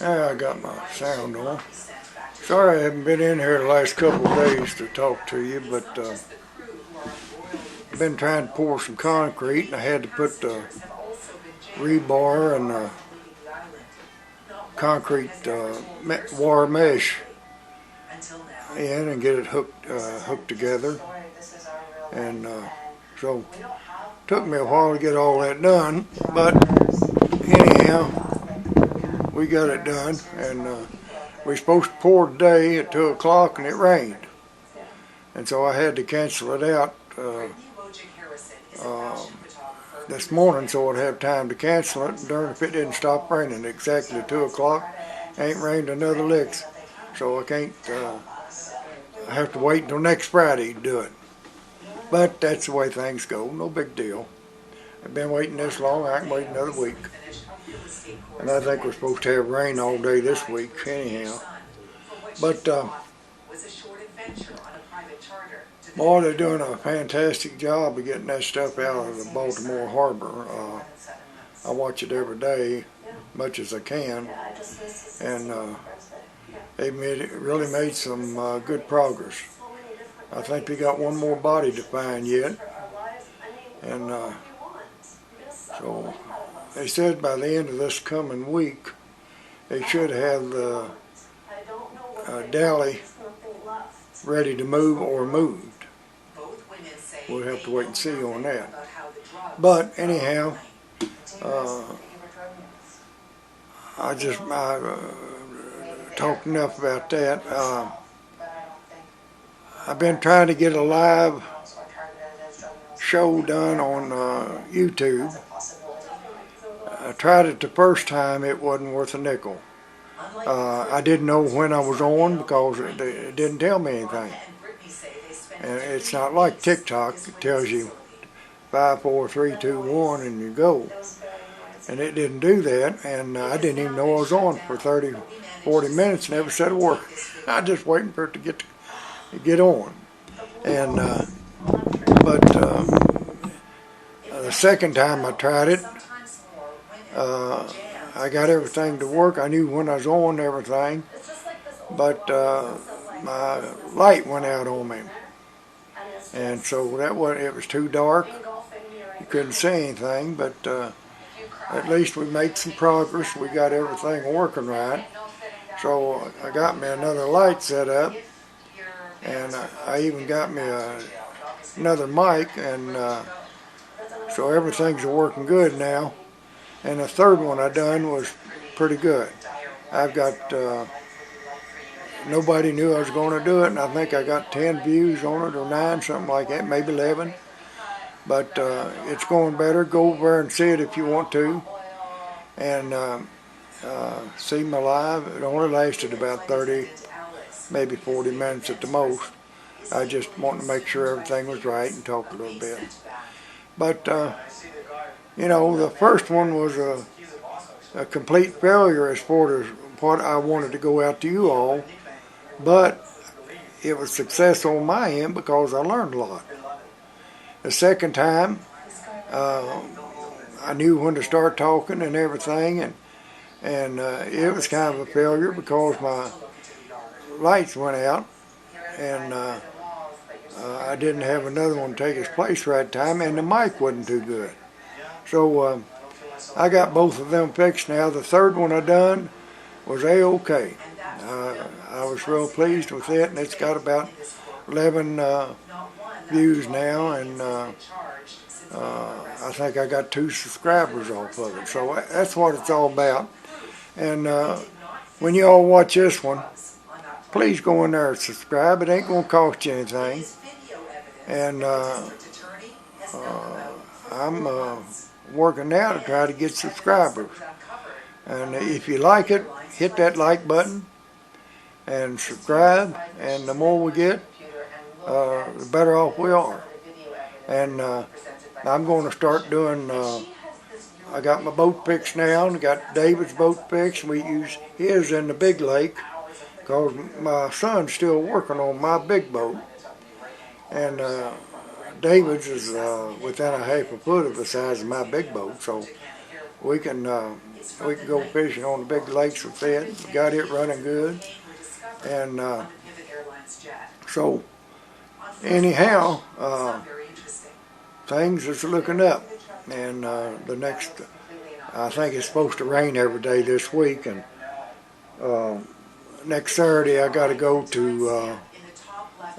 I got my sound on. Sorry I haven't been in here the last couple of days to talk to you, but I've been trying to pour some concrete, and I had to put the rebar and the concrete wire mesh in and get it hooked together. And so it took me a while to get all that done, but anyhow, we got it done. And we were supposed to pour today at 2 o'clock, and it rained. And so I had to cancel it out this morning so I'd have time to cancel it. And darn if it didn't stop raining exactly at 2 o'clock. Ain't rained another lick. So I can't, I have to wait until next Friday to do it. But that's the way things go, no big deal. I've been waiting this long, I can wait another week. And I think we're supposed to have rain all day this week anyhow. But boy, they're doing a fantastic job of getting that stuff out of the Baltimore Harbor. I watch it every day, much as I can, and they've really made some good progress. I think they got one more body to find yet, and so they said by the end of this coming week they should have the dally ready to move or moved. We'll have to wait and see on that. But anyhow, I talked enough about that. I've been trying to get a live show done on YouTube. I tried it the first time, it wasn't worth a nickel. I didn't know when I was on because it didn't tell me anything. And it's not like TikTok. It tells you 5, 4, 3, 2, 1 and you go. And it didn't do that, and I didn't even know I was on for 30, 40 minutes, never said a word. I was just waiting for it to get on. And but the second time I tried it, I got everything to work. I knew when I was on everything, but my light went out on me. And so it was too dark. You couldn't see anything, but at least we made some progress. We got everything working right. So I got me another light set up, and I even got me another mic, and so everything's working good now. And the third one I done was pretty good. I've got, nobody knew I was going to do it, and I think I got 10 views on it, or 9, something like that, maybe 11. But it's going better. Go over and see it if you want to, and see my live. It only lasted about 30, maybe 40 minutes at the most. I just wanted to make sure everything was right and talk a little bit. But you know, the first one was a complete failure as far as what I wanted to go out to you all, but it was success on my end because I learned a lot. The second time, I knew when to start talking and everything, and it was kind of a failure because my lights went out, and I didn't have another one take its place right time, and the mic wasn't too good. So I got both of them fixed now. The third one I done was A-OK. I was real pleased with it, and it's got about 11 views now, and I think I got 2 subscribers off of it. So that's what it's all about. And when you all watch this one, please go in there and subscribe. It ain't going to cost you anything. And I'm working now to try to get subscribers. And if you like it, hit that like button and subscribe. And the more we get, the better off we are. And I'm going to start doing, I got my boat fixed now, and got David's boat fixed. We use his in the big lake because my son's still working on my big boat. And David's is within a half a foot of the size of my big boat, so we can go fishing on the big lakes with it. We got it running good, and so anyhow, things is looking up, and the next, I think it's supposed to rain every day this week, and next Saturday I got to go to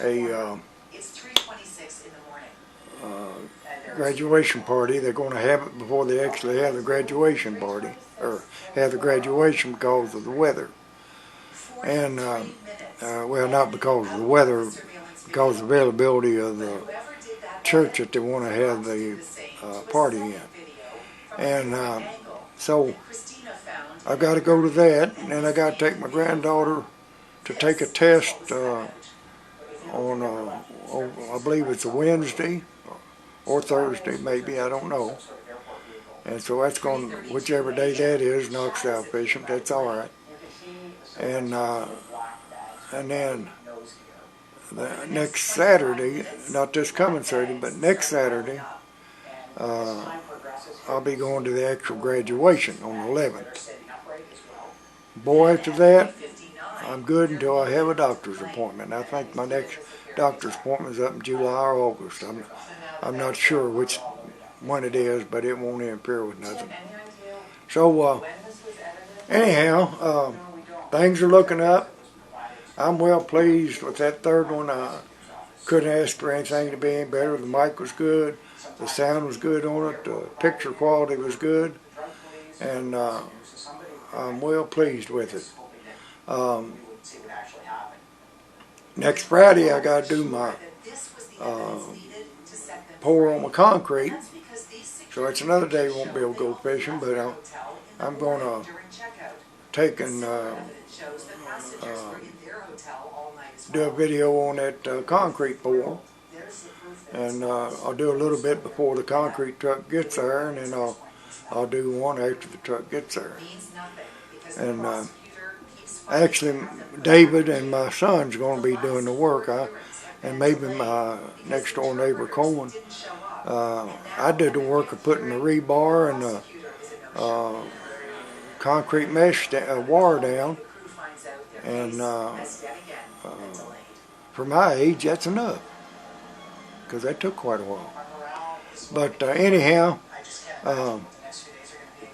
a graduation party. They're going to have it before they actually have the graduation party, or have the graduation because of the weather. And well, not because of the weather, because of the availability of the church that they want to have the party in. And so I got to go to that, and then I got to take my granddaughter to take a test on, I believe it's a Wednesday or Thursday, maybe, I don't know. And so that's going, whichever day that is, knocks out fishing, that's all right. And then the next Saturday, not this coming Saturday, but next Saturday, I'll be going to the actual graduation on the 11th. Boy, after that, I'm good until I have a doctor's appointment. I think my next doctor's appointment is up in July or August. I'm not sure which one it is, but it won't interfere with nothing. So anyhow, things are looking up. I'm well pleased with that third one. I couldn't ask for anything to be any better. The mic was good, the sound was good on it, the picture quality was good, and I'm well pleased with it. Next Friday I got to do my pour on my concrete, so it's another day we won't be able to go fishing, but I'm going to take and do a video on that concrete pour, and I'll do a little bit before the concrete truck gets there, and then I'll do one after the truck gets there. And actually, David and my son's going to be doing the work, and maybe my next door neighbor Coleman. I did the work of putting the rebar and the concrete mesh wire down, and for my age, that's enough, because that took quite a while. But anyhow,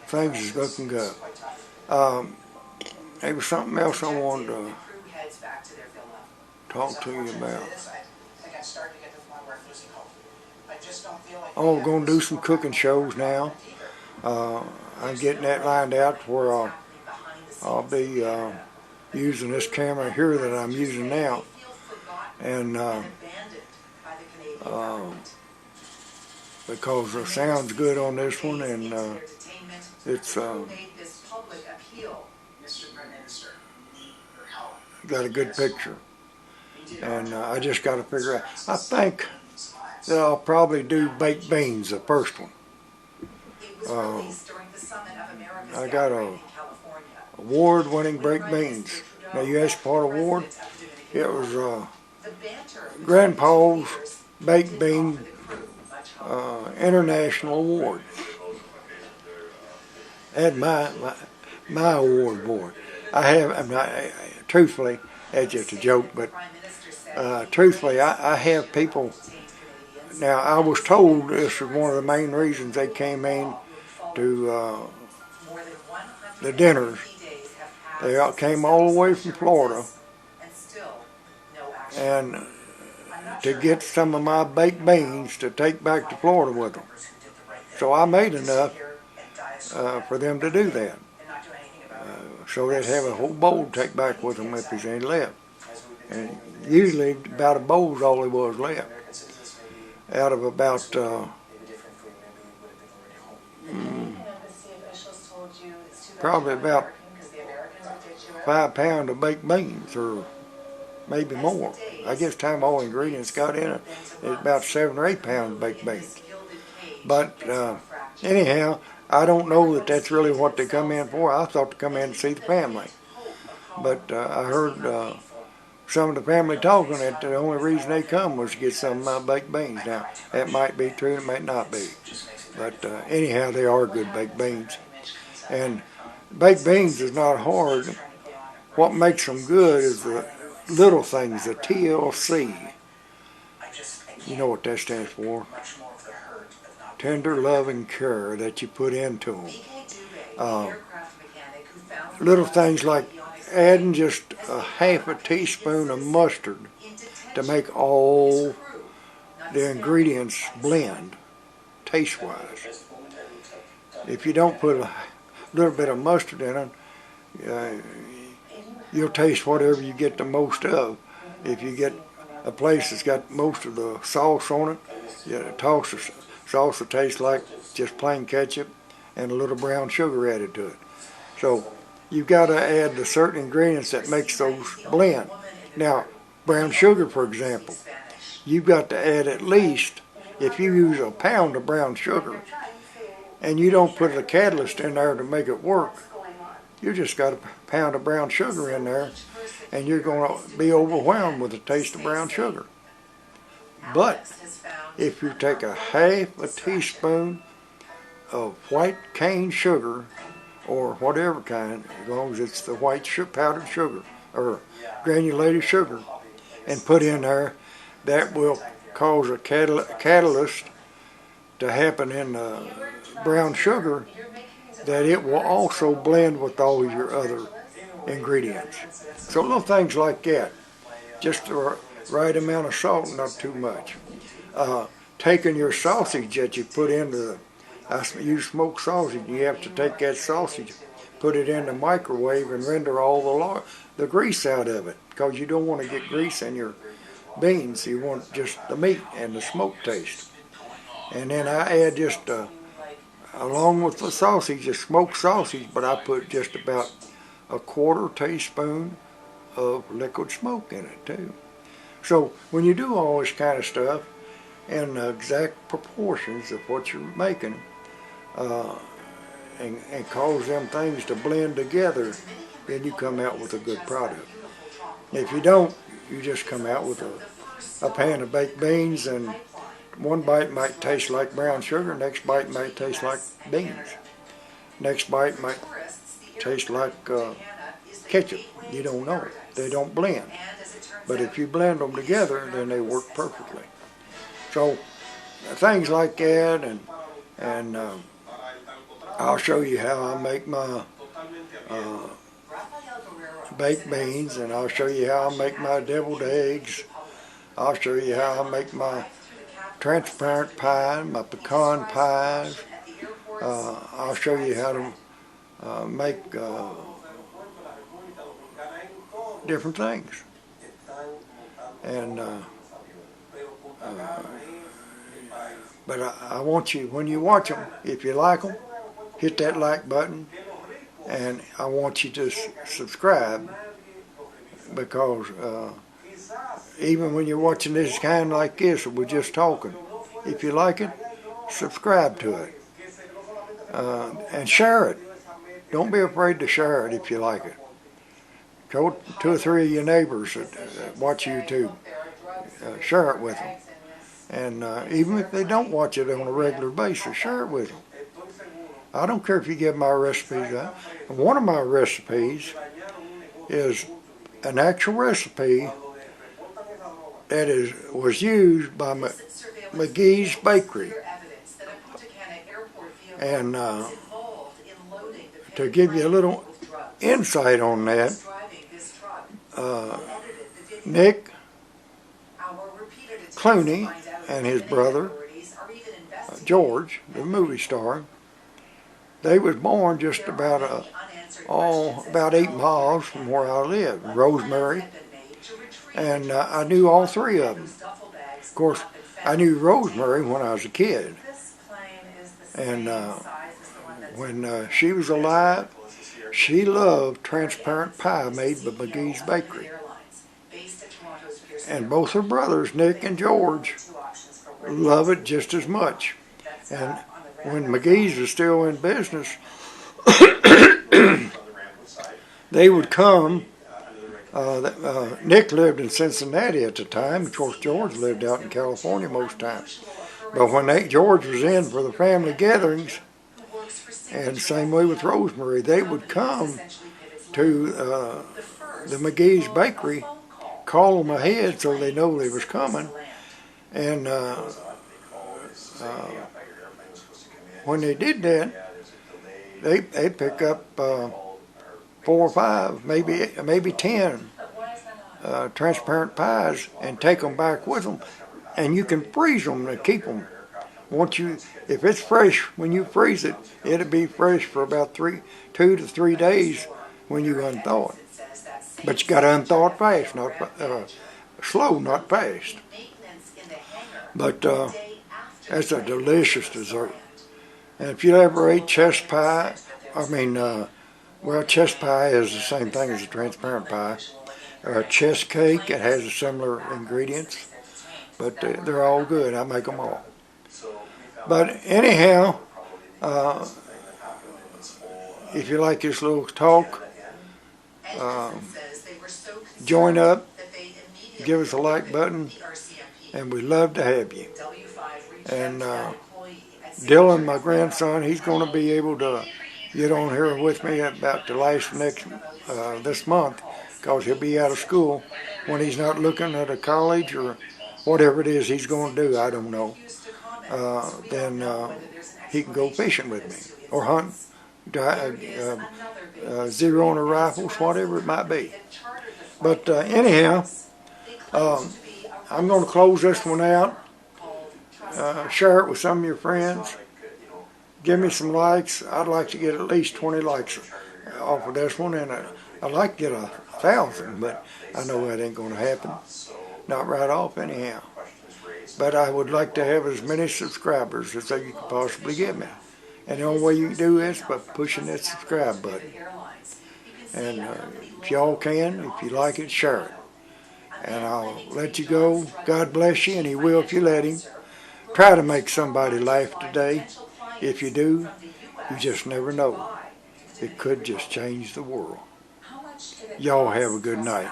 things is looking good. There was something else I wanted to talk to you about. Oh, we're going to do some cooking shows now. I'm getting that lined out where I'll be using this camera here that I'm using now, and because the sound's good on this one, and it's got a good picture, and I just got to figure out. I think that I'll probably do baked beans, the first one. I got a award-winning baked beans. Now you asked for an award. It was Grandpa's Baked Bean International Award. And my award board. I'm not, truthfully, that's just a joke, but truthfully, I have people. Now, I was told this was one of the main reasons they came in to the dinners. They came all the way from Florida, and to get some of my baked beans to take back to Florida with them. So I made enough for them to do that. So they'd have a whole bowl to take back with them if there's any left. And usually about a bowl's all there was left. Out of about probably about 5 pounds of baked beans, or maybe more. I guess time all ingredients got in it, it's about 7 or 8 pounds of baked beans. But anyhow, I don't know that that's really what they come in for. I thought to come in to see the family. But I heard some of the family talking that the only reason they come was to get some of my baked beans. Now, that might be true, it might not be. But anyhow, they are good baked beans. And baked beans is not hard. What makes them good is the little things, the TLC. You know what that stands for. Tender loving care that you put into them. Little things like adding just a half a teaspoon of mustard to make all the ingredients blend taste-wise. If you don't put a little bit of mustard in it, you'll taste whatever you get the most of. If you get a place that's got most of the sauce on it, you toss the sauce will taste like just plain ketchup and a little brown sugar added to it. So you've got to add the certain ingredients that makes those blend. Now, brown sugar, for example, you've got to add at least, if you use a pound of brown sugar and you don't put a catalyst in there to make it work, you just got a pound of brown sugar in there and you're going to be overwhelmed with the taste of brown sugar. But if you take a half a teaspoon of white cane sugar, or whatever kind, as long as it's the white powdered sugar or granulated sugar, and put in there, that will cause a catalyst to happen in the brown sugar, that it will also blend with all your other ingredients. So little things like that, just the right amount of salt, not too much. Taking your sausage that you put into I use smoked sausage. You have to take that sausage, put it in the microwave, and render all the grease out of it, because you don't want to get grease in your beans. You want just the meat and the smoke taste. And then I add just, along with the sausage, a smoked sausage, but I put just about a quarter teaspoon of liquid smoke in it too. So when you do all this kind of stuff in the exact proportions of what you're making, and cause them things to blend together, then you come out with a good product. If you don't, you just come out with a pan of baked beans, and one bite might taste like brown sugar, next bite might taste like beans, next bite might taste like ketchup. You don't know. They don't blend. But if you blend them together, then they work perfectly. So things like that, and I'll show you how I make my baked beans, and I'll show you how I make my deviled eggs. I'll show you how I make my transparent pie, my pecan pies. I'll show you how to make different things. And but I want you, when you watch them, if you like them, hit that like button, and I want you to subscribe, because even when you're watching this kind like this, we're just talking, if you like it, subscribe to it, and share it. Don't be afraid to share it if you like it. Go 2 or 3 of your neighbors that watch YouTube, share it with them. And even if they don't watch it on a regular basis, share it with them. I don't care if you give my recipes out. One of my recipes is an actual recipe that was used by McGee's Bakery. And to give you a little insight on that, Nick Clooney and his brother, George, the movie star, they was born just about about 8 miles from where I live, Rosemary, and I knew all 3 of them. Of course, I knew Rosemary when I was a kid, and when she was alive, she loved transparent pie made by McGee's Bakery. And both her brothers, Nick and George, love it just as much. And when McGee's was still in business, they would come. Nick lived in Cincinnati at the time. Of course, George lived out in California most times. But when George was in for the family gatherings, And same way with Rosemary. They would come to the McGee's Bakery, call them ahead so they know they was coming, and when they did that, they pick up 4 or 5, maybe 10 transparent pies and take them back with them, and you can freeze them to keep them. If it's fresh when you freeze it, it'll be fresh for about 2 to 3 days when you unthaw it. But you got to unthaw it fast, not slow, not fast. But that's a delicious dessert. And if you ever ate chest pie, well, chest pie is the same thing as a transparent pie. Chest cake, it has similar ingredients, but they're all good. I make them all. But anyhow, if you like this little talk, join up, give us a like button, and we'd love to have you. And Dylan, my grandson, he's going to be able to get on here with me about this month, because he'll be out of school when he's not looking at a college or whatever it is he's going to do. I don't know. Then he can go fishing with me or hunt, zeroing the rifles, whatever it might be. But anyhow, I'm going to close this one out. Share it with some of your friends. Give me some likes. I'd like to get at least 20 likes off of this one, and I'd like to get 1,000, but I know that ain't going to happen. Not right off anyhow. But I would like to have as many subscribers as you could possibly give me. And the only way you can do this is by pushing that subscribe button. And if y'all can, if you like it, share it. And I'll let you go. God bless you, and He will if you let Him. Try to make somebody laugh today. If you do, you just never know. It could just change the world. Y'all have a good night.